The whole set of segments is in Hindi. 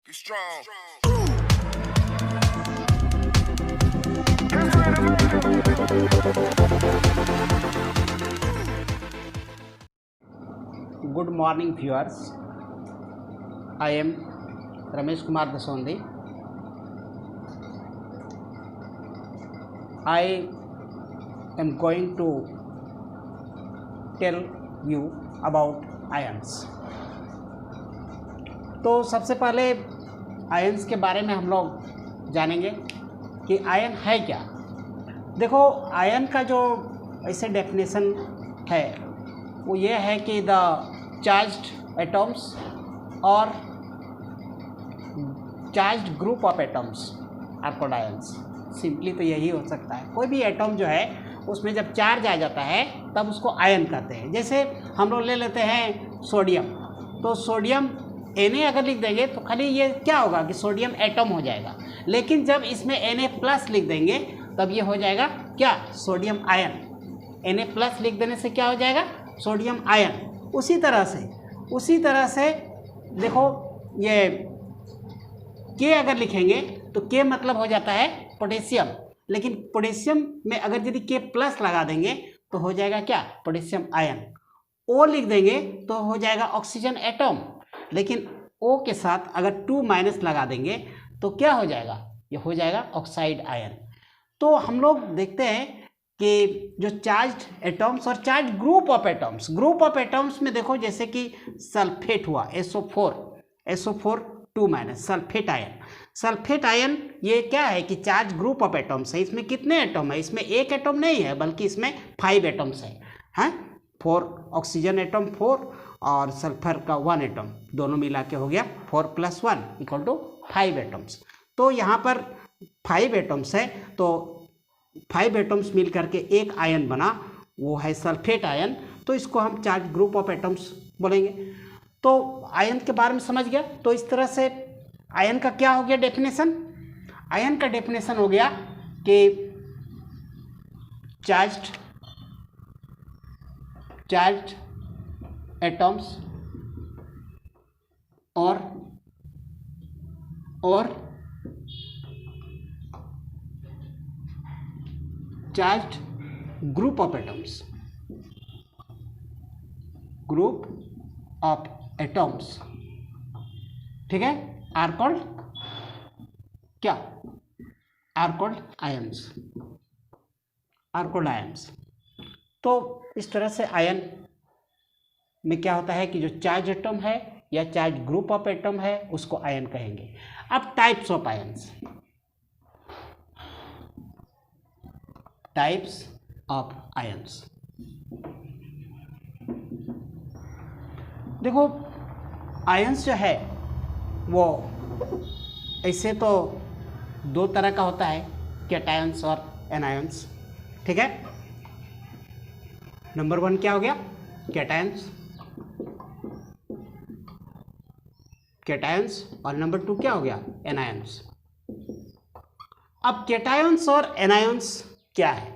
Be strong. Good morning viewers. I am Ramesh Kumar Dasondi. I am going to tell you about ions. तो सबसे पहले आयन्स के बारे में हम लोग जानेंगे कि आयन है क्या। देखो, आयन का जो ऐसे डेफिनेशन है वो ये है कि द चार्ज्ड एटम्स और charged group of atoms are called ions. Simply तो यही हो सकता है, कोई भी एटम जो है उसमें जब चार्ज आ जाता है तब उसको आयन कहते हैं। जैसे हम लोग ले लेते हैं सोडियम, तो सोडियम Na अगर लिख देंगे तो खाली ये क्या होगा कि सोडियम एटम हो जाएगा, लेकिन जब इसमें Na+ लिख देंगे तब ये हो जाएगा क्या, सोडियम आयन। Na+ लिख देने से क्या हो जाएगा, सोडियम आयन। उसी तरह से देखो, ये K अगर लिखेंगे तो K मतलब हो जाता है पोटेशियम, लेकिन पोटेशियम में अगर यदि K+ लगा देंगे तो हो जाएगा क्या, पोटेशियम आयन। O लिख देंगे तो हो जाएगा ऑक्सीजन एटम, लेकिन O के साथ अगर 2- लगा देंगे तो क्या हो जाएगा, ये हो जाएगा ऑक्साइड आयन। तो हम लोग देखते हैं कि जो चार्ज्ड एटम्स और चार्ज ग्रुप ऑफ एटम्स में देखो, जैसे कि सल्फेट हुआ SO4 2- सल्फेट आयन ये क्या है कि चार्ज ग्रुप ऑफ एटम्स है। इसमें कितने एटम है, इसमें एक एटम नहीं है बल्कि इसमें 5 एटम्स हैं। 4 ऑक्सीजन एटम 4 और सल्फर का 1 एटम, दोनों मिला के हो गया 4 + 1 = 5 एटम्स। तो यहाँ पर 5 एटम्स है, तो 5 एटम्स मिल करके एक आयन बना, वो है सल्फेट आयन। तो इसको हम चार्ज ग्रुप ऑफ एटम्स बोलेंगे। तो आयन के बारे में समझ गया। तो इस तरह से आयन का क्या हो गया डेफिनेशन, आयन का डेफिनेशन हो गया कि चार्ज्ड एटम्स और चार्ज्ड ग्रुप ऑफ एटम्स, ठीक है, आर कॉल्ड क्या, आर कॉल्ड आयन्स। तो इस तरह से आयन में क्या होता है कि जो चार्ज एटम है या चार्ज ग्रुप ऑफ एटम है उसको आयन कहेंगे। अब टाइप्स ऑफ आयन्स, देखो, आयन्स जो है वो ऐसे तो 2 तरह का होता है, कैटायंस और एनायंस, ठीक है। नंबर 1 क्या हो गया, कैटायंस और नंबर 2 क्या हो गया, एनायंस। अब कैटायंस और एनायंस क्या है,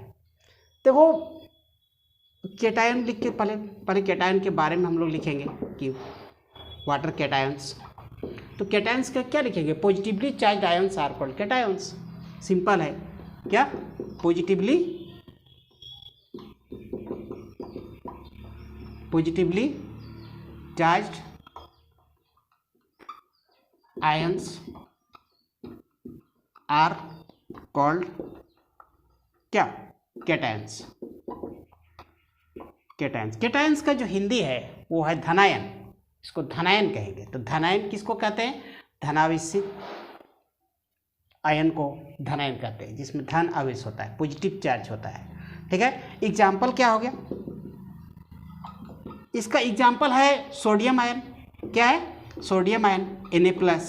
देखो, कैटायन लिख के पहले कैटायन के बारे में हम लोग लिखेंगे कि वाटर कैटायंस। तो कैटायंस का क्या लिखेंगे, positively charged ions are called cations. Simple है, क्या, positively charged ions are called क्या, कैटायंस। कैटायंस का जो हिंदी है वो है धनायन, इसको धनायन कहेंगे। तो धनायन किसको कहते हैं, धनावेशित आयन को धनायन कहते हैं, जिसमें धन आवेश होता है, पॉजिटिव चार्ज होता है, ठीक है। एग्जाम्पल क्या हो गया, इसका एग्जाम्पल है सोडियम आयन। क्या है, सोडियम आयन Na+,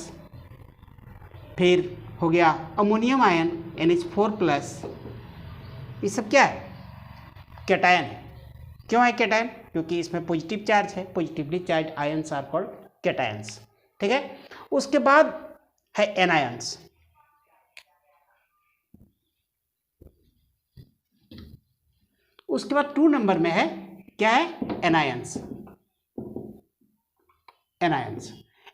फिर हो गया अमोनियम आयन NH4+। ये सब क्या है, कैटायन है। क्यों है कैटायन, क्योंकि इसमें पॉजिटिव चार्ज है, positively charge ions are called cations, ठीक है। उसके बाद है एनायंस। उसके बाद 2 नंबर में है, क्या है, एनायंस।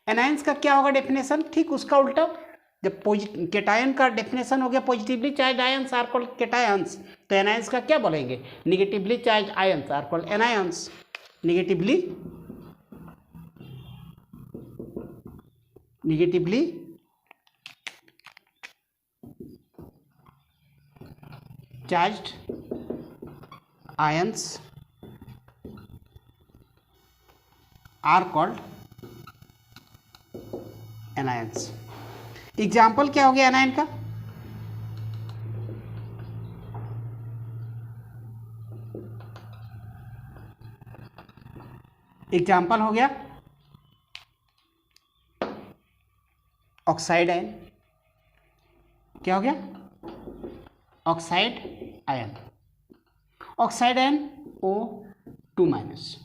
एनायंस का क्या होगा डेफिनेशन, ठीक उसका उल्टा। जब केटायन का डेफिनेशन हो गया positively charge ions are called cations, तो एनायंस का क्या बोलेंगे, negatively charge ions are called anions. Negatively charged ions are called anions. Example क्या हो गया एनायन का, एग्जाम्पल हो गया ऑक्साइड आयन, क्या हो गया, oxide ion, oxide ion O2-,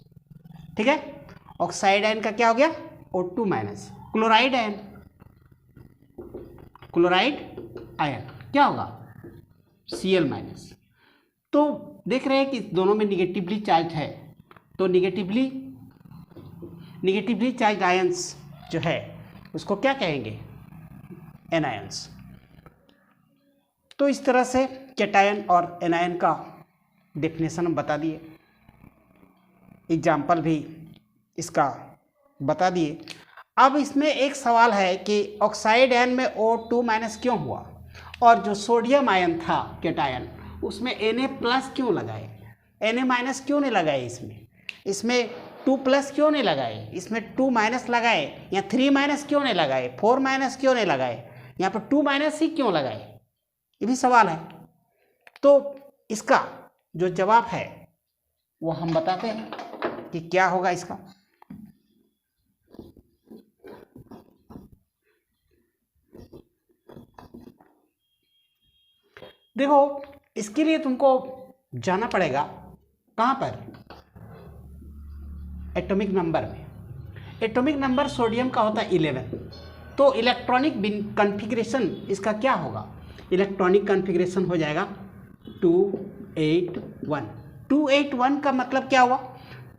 ठीक है। ऑक्साइड आयन का क्या हो गया O2-। Chloride ion, chloride ion क्या होगा Cl-। तो देख रहे हैं कि दोनों में निगेटिवली चार्ज है, तो निगेटिवली चार्ज आयंस जो है उसको क्या कहेंगे, एनायंस। तो इस तरह से कैटायन और एनायन का डेफिनेशन हम बता दिए, एग्जाम्पल भी इसका बता दिए। अब इसमें एक सवाल है कि ऑक्साइड आयन में O2- क्यों हुआ, और जो सोडियम आयन था कैटायन उसमें Na+ क्यों लगाए, Na- क्यों नहीं लगाए, इसमें 2+ क्यों नहीं लगाए, इसमें 2- लगाए, या 3- क्यों नहीं लगाए, 4- क्यों नहीं लगाए, यहाँ पर 2- ही क्यों लगाए, ये भी सवाल है। तो इसका जो जवाब है वो हम बताते हैं कि क्या होगा इसका। देखो इसके लिए तुमको जाना पड़ेगा कहाँ पर, एटॉमिक नंबर में। एटॉमिक नंबर सोडियम का होता है 11, तो इलेक्ट्रॉनिक कॉन्फ़िगरेशन इसका क्या होगा, इलेक्ट्रॉनिक कॉन्फ़िगरेशन हो जाएगा 281। 281 का मतलब क्या हुआ,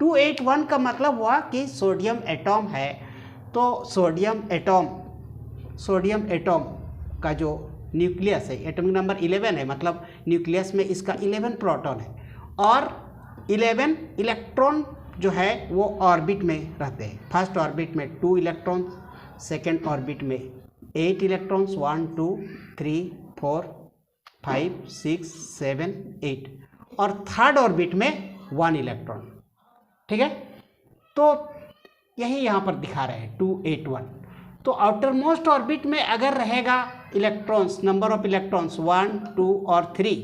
281 का मतलब हुआ कि सोडियम एटॉम है, तो सोडियम एटॉम का जो न्यूक्लियस है, एटॉमिक नंबर 11 है, मतलब न्यूक्लियस में इसका 11 प्रोटॉन है, और 11 इलेक्ट्रॉन जो है वो ऑर्बिट में रहते हैं। फर्स्ट ऑर्बिट में 2 इलेक्ट्रॉन, सेकेंड ऑर्बिट में 8 इलेक्ट्रॉन्स, 1 2 3 4 5 6 7 8, और थर्ड ऑर्बिट में 1 इलेक्ट्रॉन, ठीक है। तो यही यहाँ पर दिखा रहे हैं 281। तो आउटर मोस्ट ऑर्बिट में अगर रहेगा इलेक्ट्रॉन्स, नंबर ऑफ इलेक्ट्रॉन्स 1 2 और 3,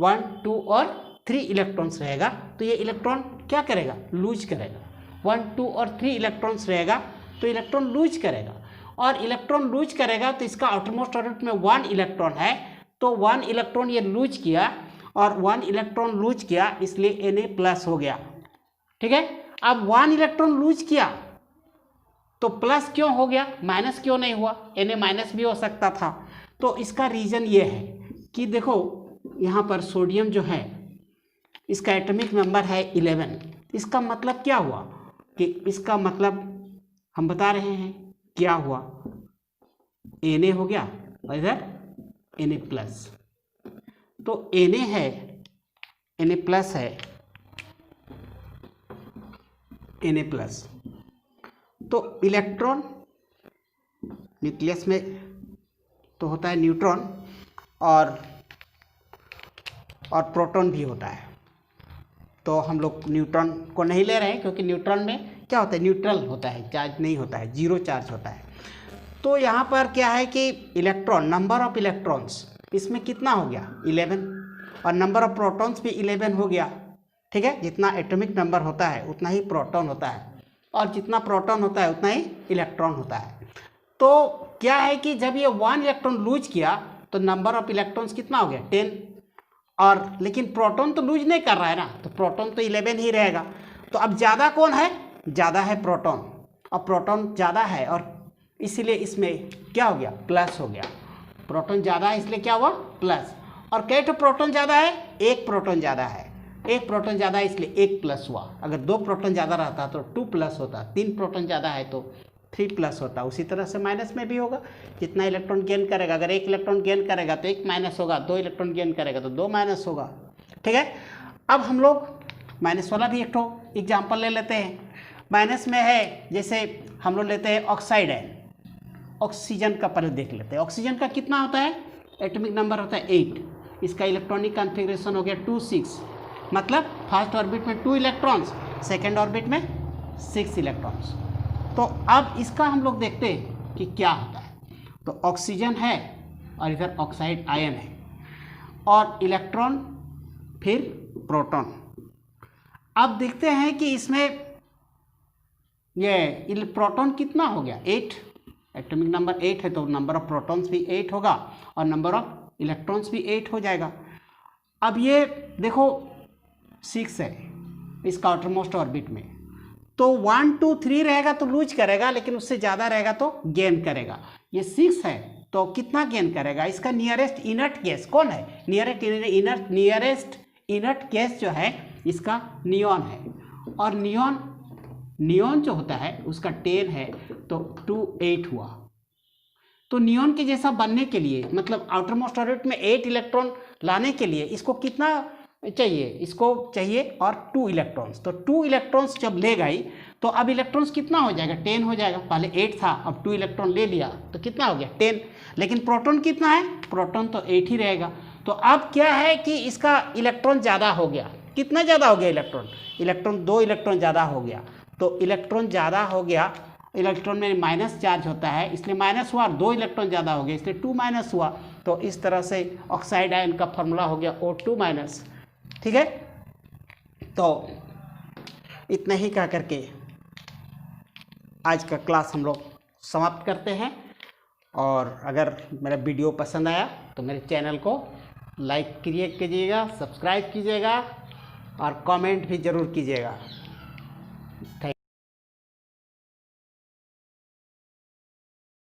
1 2 और 3 इलेक्ट्रॉन्स रहेगा, तो ये इलेक्ट्रॉन क्या करेगा, लूज करेगा। 1 2 और 3 इलेक्ट्रॉन्स रहेगा तो इलेक्ट्रॉन लूज करेगा, और इलेक्ट्रॉन लूज करेगा तो इसका आउटर मोस्ट ऑर्बिट में 1 इलेक्ट्रॉन है, तो 1 इलेक्ट्रॉन ये लूज किया, और 1 इलेक्ट्रॉन लूज किया इसलिए Na+ हो गया, ठीक है। अब 1 इलेक्ट्रॉन लूज किया तो प्लस क्यों हो गया, माइनस क्यों नहीं हुआ, Na- भी हो सकता था। तो इसका रीज़न ये है कि देखो यहाँ पर सोडियम जो है इसका एटॉमिक नंबर है 11, इसका मतलब क्या हुआ कि इसका मतलब हम बता रहे हैं क्या हुआ, Na हो गया और इधर Na+, तो Na है, Na+ है, Na+, तो इलेक्ट्रॉन न्यूक्लियस में तो होता है न्यूट्रॉन, और प्रोटॉन भी होता है। तो हम लोग न्यूट्रॉन को नहीं ले रहे हैं क्योंकि न्यूट्रॉन में क्या होता है, न्यूट्रल होता है, चार्ज नहीं होता है, 0 चार्ज होता है। तो यहाँ पर क्या है कि इलेक्ट्रॉन, नंबर ऑफ इलेक्ट्रॉन्स इसमें कितना हो गया 11, और नंबर ऑफ प्रोटॉन्स भी 11 हो गया, ठीक है। जितना एटॉमिक नंबर होता है उतना ही प्रोटॉन होता है, और जितना प्रोटॉन होता है उतना ही इलेक्ट्रॉन होता है। तो क्या है कि जब ये 1 इलेक्ट्रॉन लूज किया तो नंबर ऑफ इलेक्ट्रॉन्स कितना हो गया 10, और लेकिन प्रोटॉन तो लूज नहीं कर रहा है ना, तो प्रोटॉन तो 11 ही रहेगा। तो अब ज़्यादा कौन है, ज़्यादा है प्रोटॉन, और प्रोटॉन ज़्यादा है और इसीलिए इसमें क्या हो गया, प्लस हो गया। प्रोटॉन ज़्यादा है इसलिए क्या हुआ, प्लस। और कई तो प्रोटॉन ज़्यादा है, एक प्रोटॉन ज़्यादा है, एक प्रोटॉन ज़्यादा है इसलिए 1 प्लस हुआ। अगर 2 प्रोटॉन ज़्यादा रहता तो 2 प्लस होता, 3 प्रोटॉन ज़्यादा है तो 3 प्लस होता है, उसी तरह से माइनस में भी होगा। जितना इलेक्ट्रॉन गेन करेगा, अगर 1 इलेक्ट्रॉन गेन करेगा तो 1 माइनस होगा, 2 इलेक्ट्रॉन गेन करेगा तो 2 माइनस होगा। ठीक है, अब हम लोग माइनस वाला भी एक ठो एग्जाम्पल ले लेते हैं। माइनस में है, जैसे हम लोग लेते हैं ऑक्साइड है, ऑक्सीजन का पहले देख लेते हैं। ऑक्सीजन का कितना होता है, एटॉमिक नंबर होता है 8, इसका इलेक्ट्रॉनिक कॉन्फ़िगरेशन हो गया 2 6, मतलब फर्स्ट ऑर्बिट में 2 इलेक्ट्रॉन्स, सेकेंड ऑर्बिट में 6 इलेक्ट्रॉन्स। तो अब इसका हम लोग देखते हैं कि क्या होता है। तो ऑक्सीजन है और इधर ऑक्साइड आयन है, और इलेक्ट्रॉन फिर प्रोटॉन। अब देखते हैं कि इसमें ये प्रोटॉन कितना हो गया, 8, एटॉमिक नंबर 8 है तो नंबर ऑफ प्रोटॉन्स भी 8 होगा और नंबर ऑफ इलेक्ट्रॉन्स भी 8 हो जाएगा। अब ये देखो 6 है इसका आउटरमोस्ट ऑर्बिट में, तो 1 2 3 रहेगा तो लूज करेगा, लेकिन उससे ज़्यादा रहेगा तो गेन करेगा। ये 6 है तो कितना गेन करेगा, इसका नियरेस्ट इनर्ट गैस कौन है, नियरेस्ट इनर्ट गैस जो है इसका नियॉन है, और नियॉन जो होता है उसका 10 है तो 2 8 हुआ। तो नियॉन के जैसा बनने के लिए, मतलब आउटर मोस्ट ऑर्बिट में 8 इलेक्ट्रॉन लाने के लिए इसको कितना चाहिए, इसको चाहिए और 2 इलेक्ट्रॉन्स। तो 2 इलेक्ट्रॉन्स जब ले गई तो अब इलेक्ट्रॉन्स कितना हो जाएगा, 10 हो जाएगा। पहले 8 था, अब 2 इलेक्ट्रॉन ले लिया तो कितना हो गया 10। लेकिन प्रोटॉन कितना है, प्रोटॉन तो 8 ही रहेगा। तो अब क्या है कि इसका इलेक्ट्रॉन ज़्यादा हो गया। कितना ज़्यादा हो गया इलेक्ट्रॉन 2 इलेक्ट्रॉन ज़्यादा हो गया। तो इलेक्ट्रॉन ज़्यादा हो गया, इलेक्ट्रॉन में माइनस चार्ज होता है इसलिए माइनस हुआ, 2 इलेक्ट्रॉन ज़्यादा हो गया इसलिए 2 माइनस हुआ। तो इस तरह से ऑक्साइड आयन का फॉर्मूला हो गया O2 माइनस। ठीक है, तो इतना ही कह करके आज का क्लास हम लोग समाप्त करते हैं। और अगर मेरा वीडियो पसंद आया तो मेरे चैनल को लाइक कीजिएगा, सब्सक्राइब कीजिएगा और कमेंट भी ज़रूर कीजिएगा। थैंक